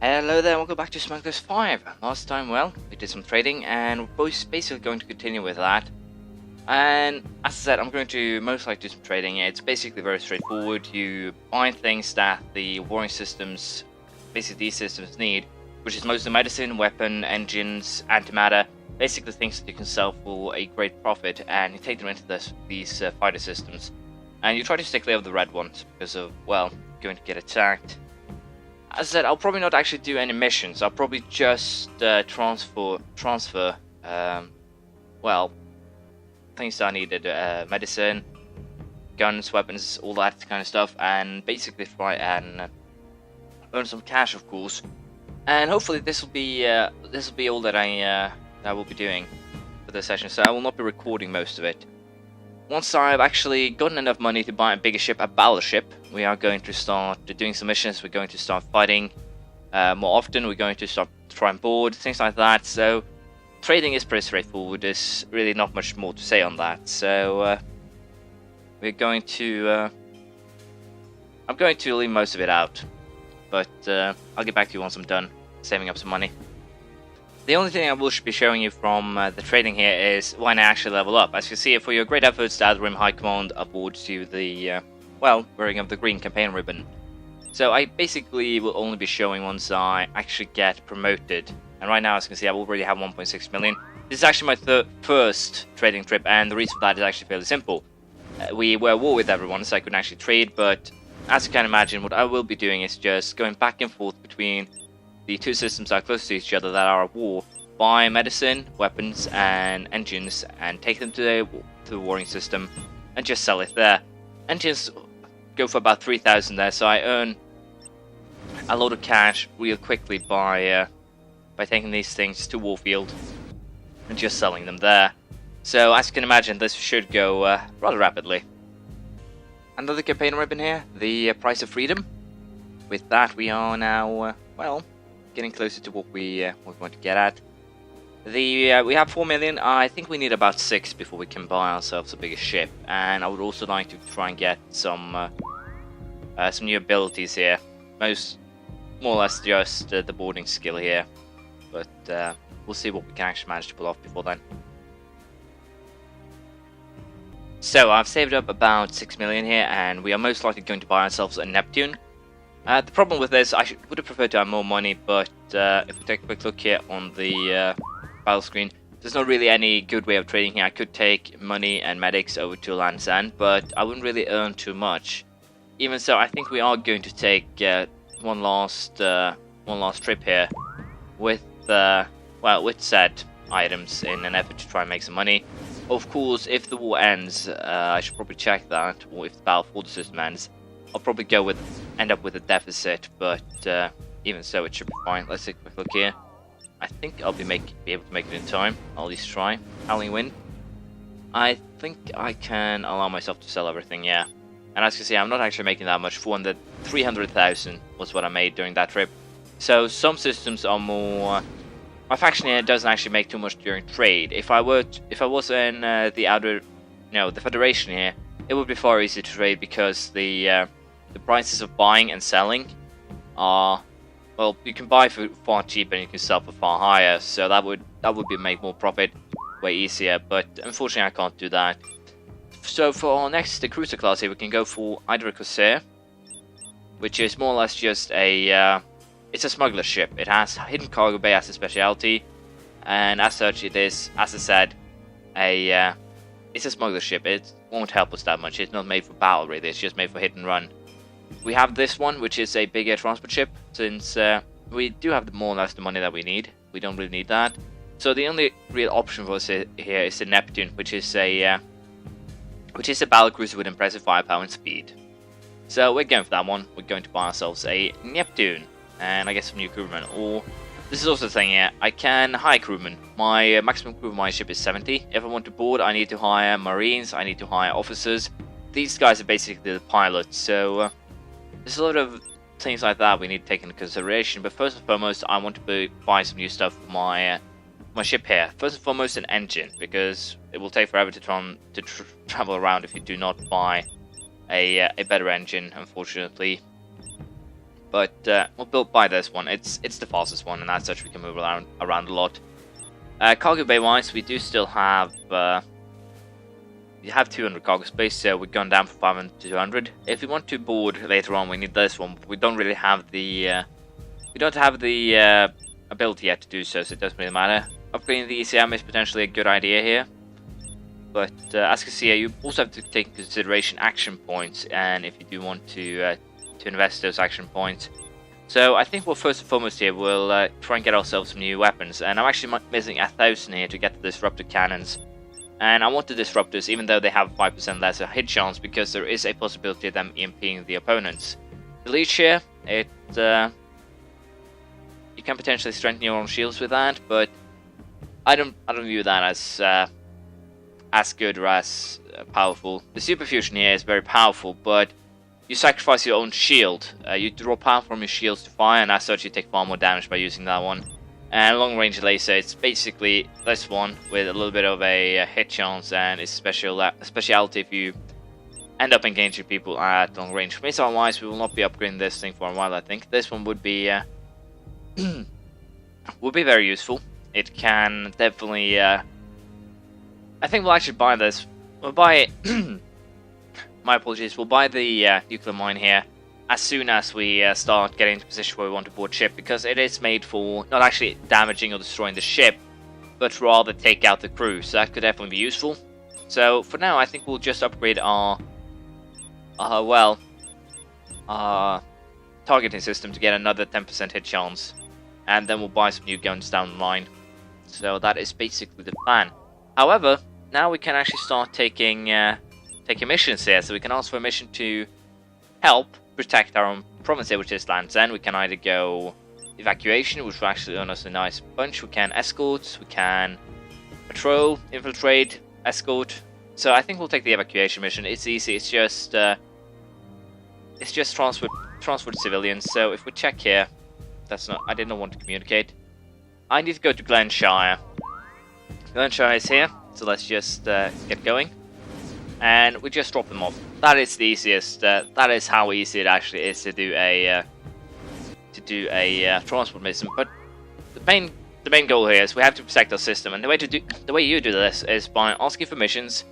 Hello there, welcome back to Smugglers 5. Last time, well, we did some trading and we're both basically going to continue with that. And as I said, I'm going to most likely do some trading. It's basically very straightforward. You buy things that the warring systems, basically these systems need, which is mostly medicine, weapon, engines, antimatter, basically things that you can sell for a great profit, and you take them into these fighter systems. And you try to stay clear of the red ones because of, well, going to get attacked. As I said, I'll probably not actually do any missions. I'll probably just transfer, well, things that I needed, medicine, guns, weapons, all that kind of stuff, and basically try and earn some cash, of course. And hopefully this will be all that I will be doing for this session. So I will not be recording most of it. Once I've actually gotten enough money to buy a bigger ship, a battleship, we are going to start doing some missions. We're going to start fighting more often. We're going to start trying board, things like that. So trading is pretty straightforward. There's really not much more to say on that. So we're going to I'm going to leave most of it out, but I'll get back to you once I'm done saving up some money. The only thing I will be showing you from the trading here is when I actually level up. As you can see, for your great efforts, the Rim High Command awards you the, well, wearing of the green campaign ribbon. So I basically will only be showing once I actually get promoted. And right now, as you can see, I already have 1.6 million. This is actually my first trading trip, and the reason for that is actually fairly simple. We were at war with everyone, so I couldn't actually trade, but as you can imagine, what I will be doing is just going back and forth between the two systems that are close to each other that are at war, buy medicine, weapons, and engines, and take them to the warring system, and just sell it there. Engines go for about 3,000 there, so I earn a lot of cash real quickly by taking these things to Warfield and just selling them there. So as you can imagine, this should go rather rapidly. Another campaign ribbon here, the price of freedom. With that, we are now well, getting closer to what we want to get at. We have 4 million. I think we need about 6 before we can buy ourselves a bigger ship. And I would also like to try and get some new abilities here. More or less just the boarding skill here. But we'll see what we can actually manage to pull off before then. So I've saved up about 6 million here, and we are most likely going to buy ourselves a Neptun. The problem with this, I would have preferred to have more money, but if we take a quick look here on the battle screen, there's not really any good way of trading here. I could take money and medics over to Land's End, but I wouldn't really earn too much. Even so, I think we are going to take one last trip here with with said items in an effort to try and make some money. Of course, if the war ends, I should probably check that, or if the battle for the system ends, I'll probably end up with a deficit, but even so, it should be fine. Let's take a quick look here. I think I'll be able to make it in time. I'll at least try. Howling Wind. I think I can allow myself to sell everything, yeah. And as you can see, I'm not actually making that much. 300,000 was what I made during that trip. So some systems are more. My faction here doesn't actually make too much during trade. If I was in the Federation here, it would be far easier to trade because the prices of buying and selling are, well, you can buy for far cheaper and you can sell for far higher, so that would make more profit way easier, but unfortunately I can't do that. So for our next cruiser class here, we can go for either a Corsair, which is more or less just it's a smuggler ship. It has hidden cargo bay as a specialty, and as such it is, as I said, it's a smuggler ship. It won't help us that much. It's not made for battle really, it's just made for hit and run. We have this one, which is a bigger transport ship, since we do have more or less the money that we need. We don't really need that. So the only real option for us here is the Neptun, which is a battle cruiser with impressive firepower and speed. So we're going for that one. We're going to buy ourselves a Neptun, and I guess some new crewmen. Or this is also the thing here, I can hire crewmen. My maximum crew of my ship is 70. If I want to board, I need to hire marines, I need to hire officers. These guys are basically the pilots, so there's a lot of things like that we need to take into consideration. But first and foremost, I want to buy some new stuff for my ship here. First and foremost, an engine, because it will take forever to travel around if you do not buy a better engine, unfortunately. but we'll buy this one. It's the fastest one, and as such we can move around a lot. Cargo bay wise, we do still have we have 200 cargo space, so we've gone down from 500 to 200. If we want to board later on, we need this one. But we don't really have the ability yet to do so, so it doesn't really matter. Upgrading the ECM is potentially a good idea here, but as you can see here, you also have to take into consideration action points, and if you do want to invest those action points. So I think we'll first and foremost here we'll try and get ourselves some new weapons, and I'm actually missing 1,000 here to get the disruptor cannons. And I want the disruptors even though they have 5% lesser hit chance, because there is a possibility of them EMPing the opponents. The leech here, you can potentially strengthen your own shields with that, but I don't view that as good or as powerful. The super fusion here is very powerful, but you sacrifice your own shield. You draw power from your shields to fire, and as such you take far more damage by using that one. And long range laser, it's basically this one with a little bit of a hit chance, and it's speciality if you end up engaging people at long range. Missile wise, we will not be upgrading this thing for a while. I think this one would be would be very useful. It can definitely I think we'll actually buy this. We'll buy my apologies, we'll buy the nuclear mine here as soon as we start getting into a position where we want to board ship, because it is made for not actually damaging or destroying the ship, but rather take out the crew, so that could definitely be useful. So for now I think we'll just upgrade our targeting system to get another 10% hit chance, and then we'll buy some new guns down the line. So that is basically the plan. However, now we can actually start taking missions here, so we can ask for a mission to help protect our own province here, which is Land's End. We can either go evacuation, which will actually earn us a nice bunch. We can escort, we can patrol, infiltrate, escort. So I think we'll take the evacuation mission. It's easy. It's just transfer civilians. So if we check here, that's not. I did not want to communicate. I need to go to Glenshire. Glenshire is here, so let's just get going. And we just drop them off. That is the easiest. That is how easy it actually is to do a transport mission. But the main goal here is we have to protect our system, and the way you do this is by asking for missions.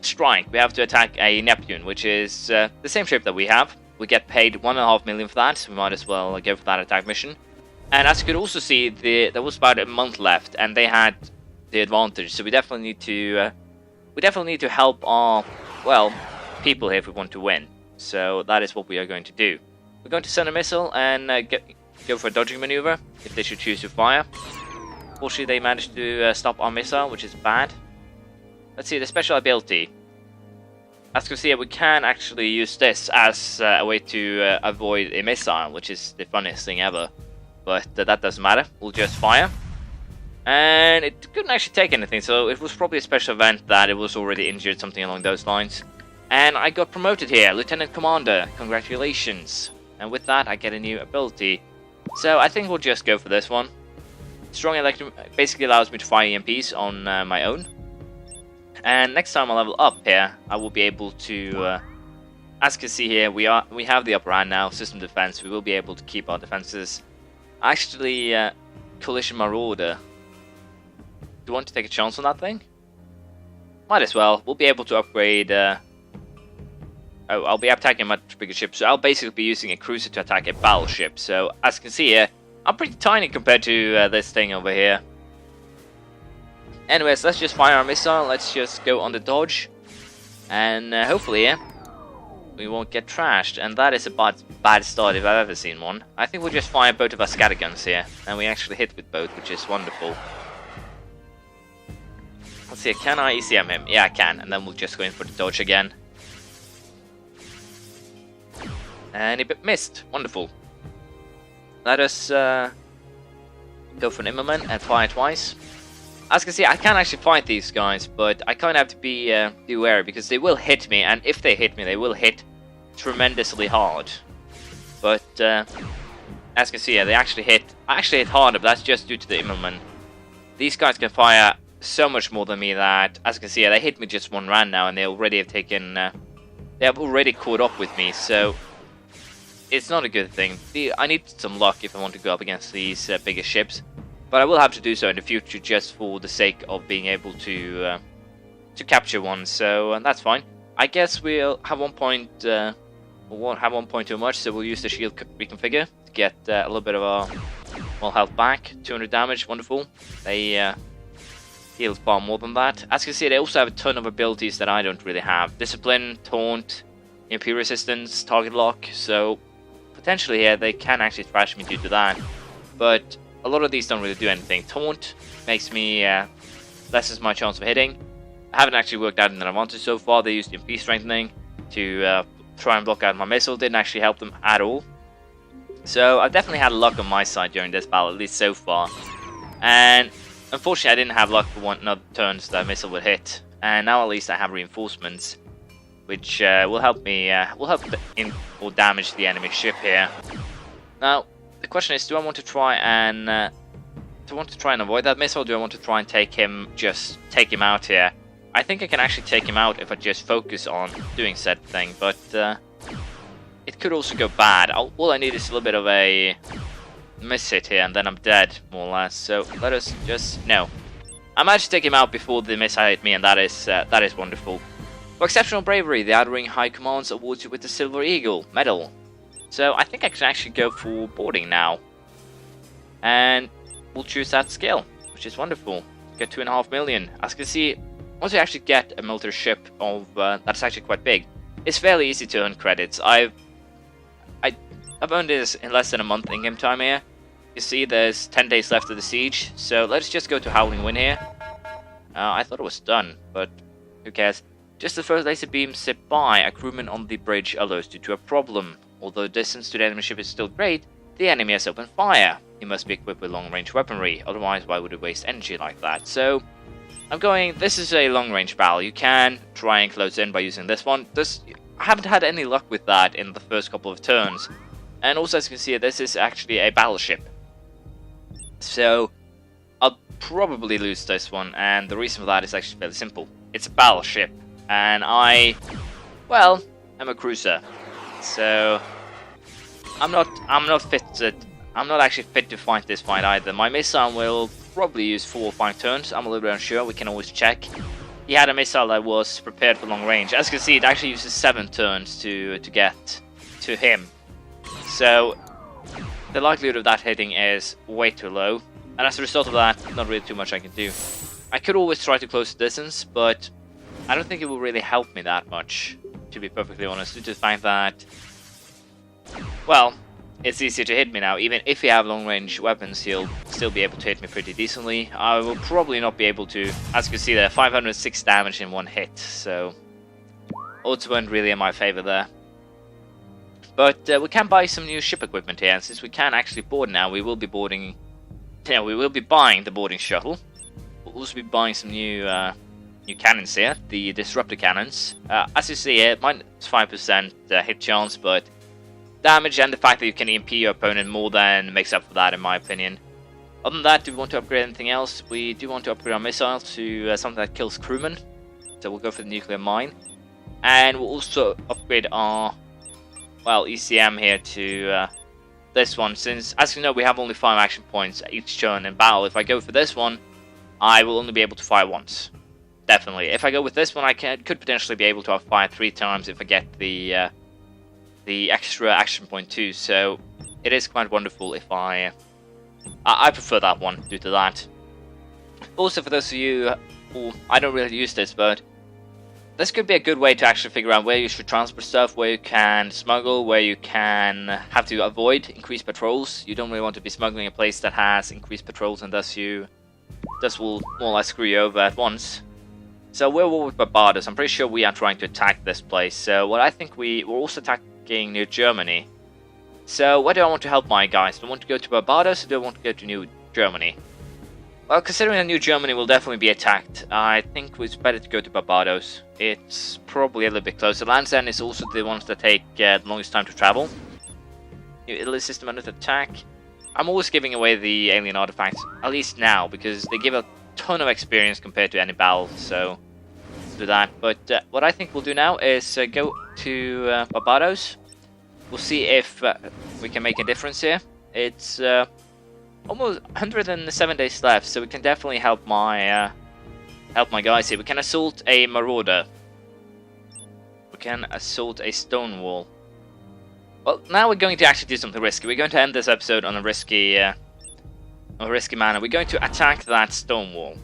Strike. We have to attack a Neptun, which is the same ship that we have. We get paid 1.5 million for that, so we might as well go for that attack mission. And as you could also see, there was about a month left, and they had the advantage. So we definitely need to help our people here if we want to win. So that is what we are going to do. We're going to send a missile and go for a dodging maneuver if they should choose to fire. Fortunately, they managed to stop our missile, which is bad. Let's see the special ability. As you can see, we can actually use this as a way to avoid a missile, which is the funniest thing ever. But that doesn't matter. We'll just fire. And it couldn't actually take anything, so it was probably a special event that it was already injured, something along those lines. And I got promoted here, Lieutenant Commander. Congratulations. And with that, I get a new ability. So I think we'll just go for this one. Strong Electric basically allows me to fire EMPs on my own. And next time I level up here, I will be able to, as you can see here, we have the upper hand now, system defense. We will be able to keep our defenses. Actually, Collision Marauder. Do you want to take a chance on that thing? Might as well. We'll be able to upgrade. I'll be attacking a much bigger ship, so I'll basically be using a cruiser to attack a battleship. So as you can see here, I'm pretty tiny compared to this thing over here. Anyways, let's just fire our missile. Let's just go on the dodge, and hopefully, we won't get trashed. And that is a bad start if I've ever seen one. I think we'll just fire both of our scatterguns here, and we actually hit with both, which is wonderful. Let's see, can I ECM him? Yeah, I can, and then we'll just go in for the dodge again. And he missed. Wonderful. Let us go for an Immerman and fire twice. As you can see, I can actually fight these guys, but I kind of have to be wary, because they will hit me, and if they hit me, they will hit tremendously hard. But as you can see, they actually hit. I actually hit harder, but that's just due to the Immerman. These guys can fire so much more than me that, as you can see, they hit me just one round now, and they already have taken. They have already caught up with me. So it's not a good thing. I need some luck if I want to go up against these bigger ships, but I will have to do so in the future just for the sake of being able to capture one. So that's fine. I guess we'll have 1 point. We won't have 1 point too much, so we'll use the shield reconfigure to get a little bit of our health back. 200 damage, wonderful. They heals far more than that. As you can see, they also have a ton of abilities that I don't really have. Discipline, Taunt, EMP resistance, target lock, so potentially here they can actually thrash me due to that. But a lot of these don't really do anything. Taunt makes me lessens my chance of hitting. I haven't actually worked out that I wanted so far. They used EMP strengthening to try and block out my missile. Didn't actually help them at all. So I've definitely had luck on my side during this battle, at least so far. And unfortunately, I didn't have luck for another turns that a missile would hit. And now at least I have reinforcements, which will help me, or damage the enemy ship here. Now, the question is, do I want to try and avoid that missile, or do I want to try and take him out here? I think I can actually take him out if I just focus on doing said thing, but it could also go bad. All I need is a little bit of a miss hit here, and then I'm dead, more or less. So let us just... No. I managed to take him out before the missile hit me, and that is wonderful. For exceptional bravery, the Outer Ring High Commands awards you with the Silver Eagle medal. So I think I can actually go for boarding now. And we'll choose that skill, which is wonderful. Get 2.5 million. As you can see, once you actually get a military ship of that's actually quite big, it's fairly easy to earn credits. I've earned this in less than a month in-game time here. You see there's 10 days left of the siege, so let's just go to Howling Wind here. I thought it was done, but who cares. Just the first laser beam zipped by, a crewman on the bridge alerts you to a problem. Although distance to the enemy ship is still great, the enemy has opened fire. You must be equipped with long-range weaponry, otherwise why would it waste energy like that? So, this is a long-range battle. You can try and close in by using this one. I haven't had any luck with that in the first couple of turns. And also, as you can see, this is actually a battleship. So, I'll probably lose this one, and the reason for that is actually fairly simple. It's a battleship, and I'm a cruiser. So, I'm not actually fit to fight this fight either. My missile will probably use 4 or 5 turns. I'm a little bit unsure. We can always check. He had a missile that was prepared for long range. As you can see, it actually uses 7 turns to get to him. So the likelihood of that hitting is way too low, and as a result of that, not really too much I can do. I could always try to close the distance, but I don't think it will really help me that much, to be perfectly honest, due to the fact that, well, it's easier to hit me now. Even if you have long-range weapons, he'll still be able to hit me pretty decently. I will probably not be able to, as you can see there, 506 damage in 1 hit, so odds weren't really in my favor there. But we can buy some new ship equipment here, and since we can actually board now, we will be boarding. We will be buying the boarding shuttle. We'll also be buying some new cannons here, the disruptor cannons. As you see here, mine is 5% hit chance, but damage and the fact that you can EMP your opponent more than makes up for that, in my opinion. Other than that, do we want to upgrade anything else? We do want to upgrade our missile to something that kills crewmen, so we'll go for the nuclear mine, and we'll also upgrade our ECM here to this one, since, as you know, we have only 5 action points each turn in battle. If I go for this one, I will only be able to fire once. Definitely. If I go with this one, I could potentially be able to fire 3 times if I get the extra action point too. So it is quite wonderful if I prefer that one due to that. Also, for those of you who I don't really use this, but this could be a good way to actually figure out where you should transport stuff, where you can smuggle, where you can have to avoid increased patrols. You don't really want to be smuggling a place that has increased patrols, and thus will more or less screw you over at once. So we're war with Barbados. I'm pretty sure we are trying to attack this place. So what I think we're also attacking New Germany. So where do I want to help my guys? Do I want to go to Barbados, or do I want to go to New Germany? Well, considering that New Germany will definitely be attacked, I think it's better to go to Barbados. It's probably a little bit closer. Land's End is also the ones that take the longest time to travel. New Italy system under attack. I'm always giving away the alien artifacts, at least now, because they give a ton of experience compared to any battle, so let's do that. But what I think we'll do now is go to Barbados. We'll see if we can make a difference here. It's almost 107 days left, so we can definitely help my guys here. We can assault a marauder. We can assault a stone wall. Well, now we're going to actually do something risky. We're going to end this episode on a risky manner. We're going to attack that stone wall.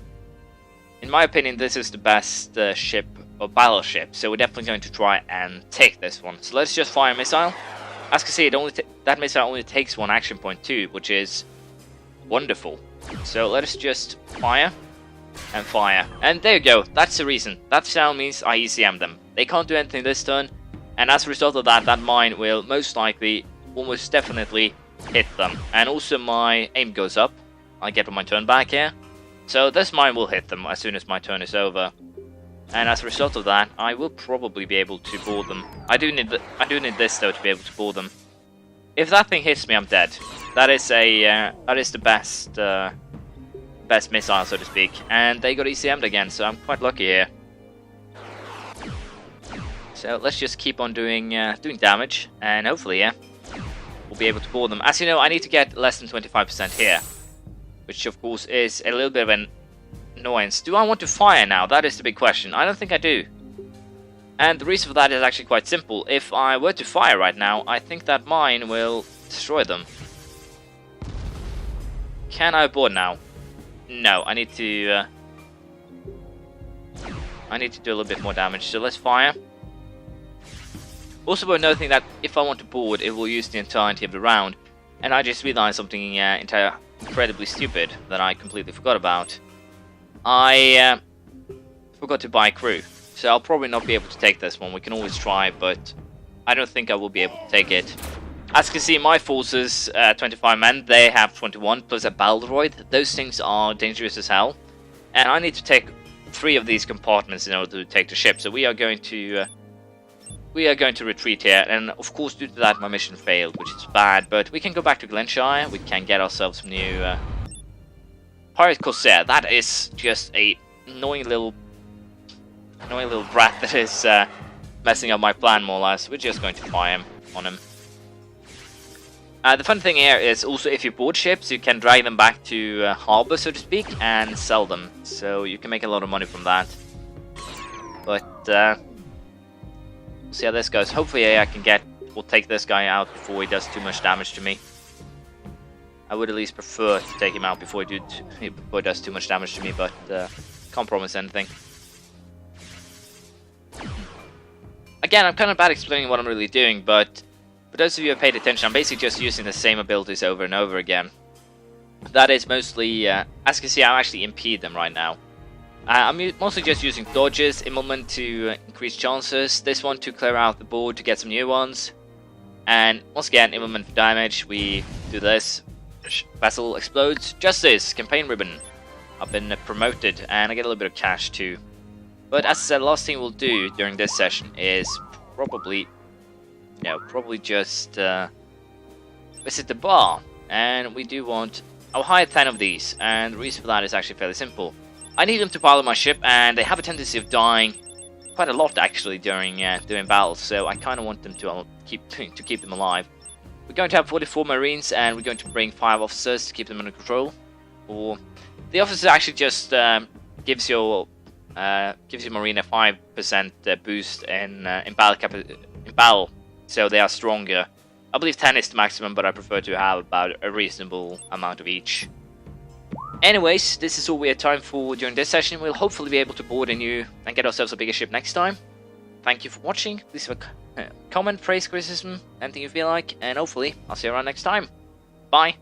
In my opinion, this is the best ship or battleship, so we're definitely going to try and take this one. So let's just fire a missile. As you can see, that missile only takes 1 action point too, which is wonderful. So let us just fire and fire. And there you go. That's the reason. That shell means I ECM them. They can't do anything this turn, and as a result of that, that mine will most likely, almost definitely, hit them. And also my aim goes up. I get my turn back here. So this mine will hit them as soon as my turn is over. And as a result of that, I will probably be able to board them. I do need this though to be able to board them. If that thing hits me, I'm dead. That is the best missile, so to speak. And they got ECM'd again, so I'm quite lucky here. So let's just keep on doing damage, and hopefully, yeah, we'll be able to board them. As you know, I need to get less than 25% here, which of course is a little bit of an annoyance. Do I want to fire now? That is the big question. I don't think I do. And the reason for that is actually quite simple. If I were to fire right now, I think that mine will destroy them. Can I board now? No, I need to do a little bit more damage, so let's fire. Also worth noting that if I want to board, it will use the entirety of the round. And I just realized something incredibly stupid that I completely forgot about. I forgot to buy crew, so I'll probably not be able to take this one. We can always try, but I don't think I will be able to take it. As you can see, my forces, 25 men, they have 21, plus a battle droid. Those things are dangerous as hell. And I need to take 3 of these compartments in order to take the ship, so we are going to retreat here, and of course due to that my mission failed, which is bad, but we can go back to Glenshire. We can get ourselves some new Pirate Corsair. That is just a annoying little brat that is messing up my plan more or less. We're just going to fire on him. The fun thing here is also if you board ships, you can drag them back to harbor, so to speak, and sell them, so you can make a lot of money from that. But we'll see how this goes. Hopefully we'll take this guy out before he does too much damage to me. I would at least prefer to take him out before he does too much damage to me, but can't promise anything. Again, I'm kind of bad explaining what I'm really doing, but for those of you who have paid attention, I'm basically just using the same abilities over and over again. That is mostly, as you can see, I'm actually impede them right now. I'm mostly just using dodges, immelment to increase chances, this one to clear out the board to get some new ones, and once again, immelment for damage. We do this, vessel explodes, justice, campaign ribbon. I've been promoted, and I get a little bit of cash too. But as I said, the last thing we'll do during this session is probably just visit the bar, and we do want, I'll hire 10 of these, and the reason for that is actually fairly simple. I need them to pilot my ship, and they have a tendency of dying quite a lot actually during battles, so I kind of want them to keep them alive. We're going to have 44 marines, and we're going to bring 5 officers to keep them under control. Or the officer actually just gives your marine a 5% boost in battle, so they are stronger. I believe 10 is the maximum, but I prefer to have about a reasonable amount of each. Anyways, this is all we have time for during this session. We'll hopefully be able to board a new and get ourselves a bigger ship next time. Thank you for watching. Please leave a comment, praise, criticism, anything you feel like, and hopefully I'll see you around next time. Bye.